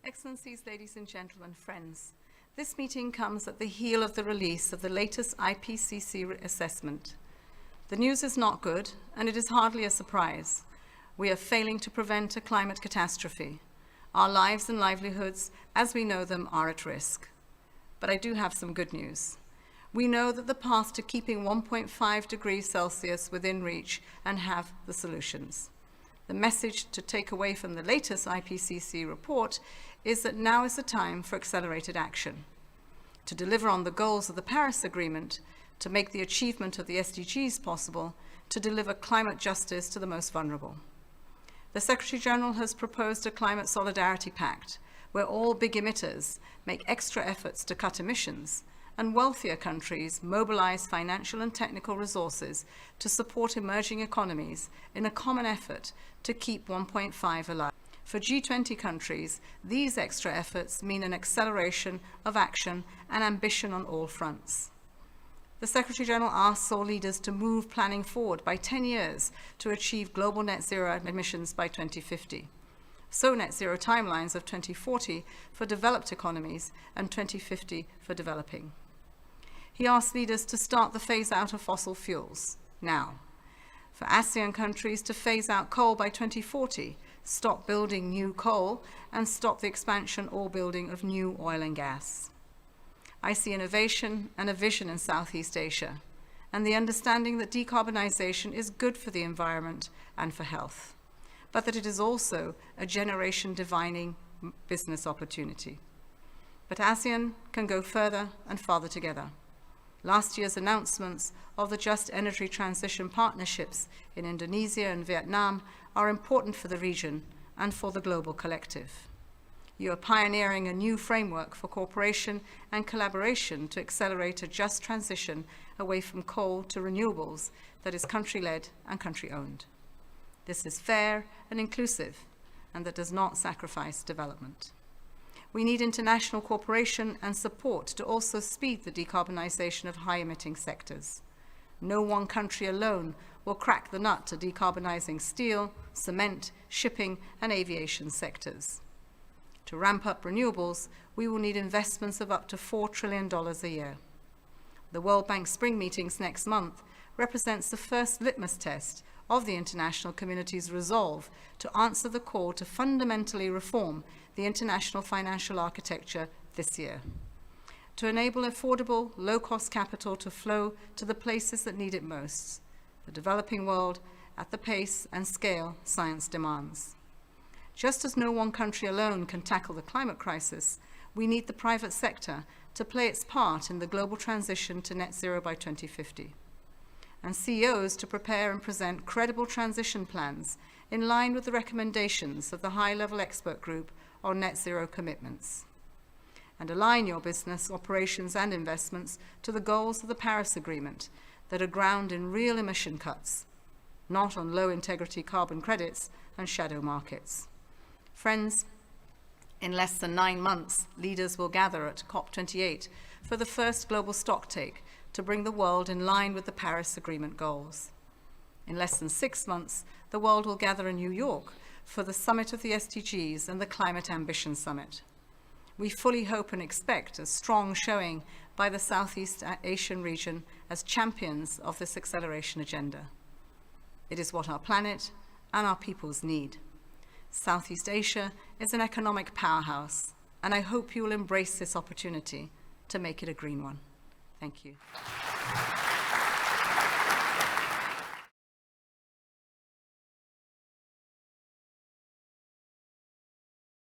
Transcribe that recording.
Excellencies, ladies and gentlemen, friends, this meeting comes at the heel of the release of the latest IPCC assessment. The news is not good, and it is hardly a surprise. We are failing to prevent a climate catastrophe. Our lives and livelihoods, as we know them, are at risk. But I do have some good news. We know that the path to keeping 1.5 degrees Celsius within reach and have the solutions. The message to take away from the latest IPCC report is that now is the time for accelerated action. To deliver on the goals of the Paris Agreement, to make the achievement of the SDGs possible, to deliver climate justice to the most vulnerable. The Secretary-General has proposed a Climate Solidarity Pact, where all big emitters make extra efforts to cut emissions, and wealthier countries mobilize financial and technical resources to support emerging economies in a common effort to keep 1.5 alive. For G20 countries, these extra efforts mean an acceleration of action and ambition on all fronts. The Secretary-General asks all leaders to move planning forward by 10 years to achieve global net zero emissions by 2050. So net zero timelines of 2040 for developed economies and 2050 for developing. He asked leaders to start the phase out of fossil fuels now. For ASEAN countries to phase out coal by 2040, stop building new coal, and stop the expansion or building of new oil and gas. I see innovation and a vision in Southeast Asia, and the understanding that decarbonization is good for the environment and for health, but that it is also a generation-defining business opportunity. But ASEAN can go further and farther together. Last year's announcements of the Just Energy Transition Partnerships in Indonesia and Vietnam are important for the region and for the global collective. You are pioneering a new framework for cooperation and collaboration to accelerate a just transition away from coal to renewables that is country-led and country-owned. This is fair and inclusive, and that does not sacrifice development. We need international cooperation and support to also speed the decarbonization of high-emitting sectors. No one country alone will crack the nut to decarbonizing steel, cement, shipping, and aviation sectors. To ramp up renewables, we will need investments of up to $4 trillion a year. The World Bank Spring meetings next month represents the first litmus test of the international community's resolve to answer the call to fundamentally reform the international financial architecture this year, to enable affordable, low-cost capital to flow to the places that need it most, the developing world, at the pace and scale science demands. Just as no one country alone can tackle the climate crisis, we need the private sector to play its part in the global transition to net zero by 2050. And CEOs to prepare and present credible transition plans in line with the recommendations of the high-level expert group on net zero commitments. And align your business, operations, and investments to the goals of the Paris Agreement that are grounded in real emission cuts, not on low-integrity carbon credits and shadow markets. Friends, in less than 9 months, leaders will gather at COP28 for the first global stocktake to bring the world in line with the Paris Agreement goals. In less than 6 months, the world will gather in New York for the Summit of the SDGs and the Climate Ambition Summit. We fully hope and expect a strong showing by the Southeast Asian region as champions of this acceleration agenda. It is what our planet and our peoples need. Southeast Asia is an economic powerhouse, and I hope you will embrace this opportunity to make it a green one. Thank you.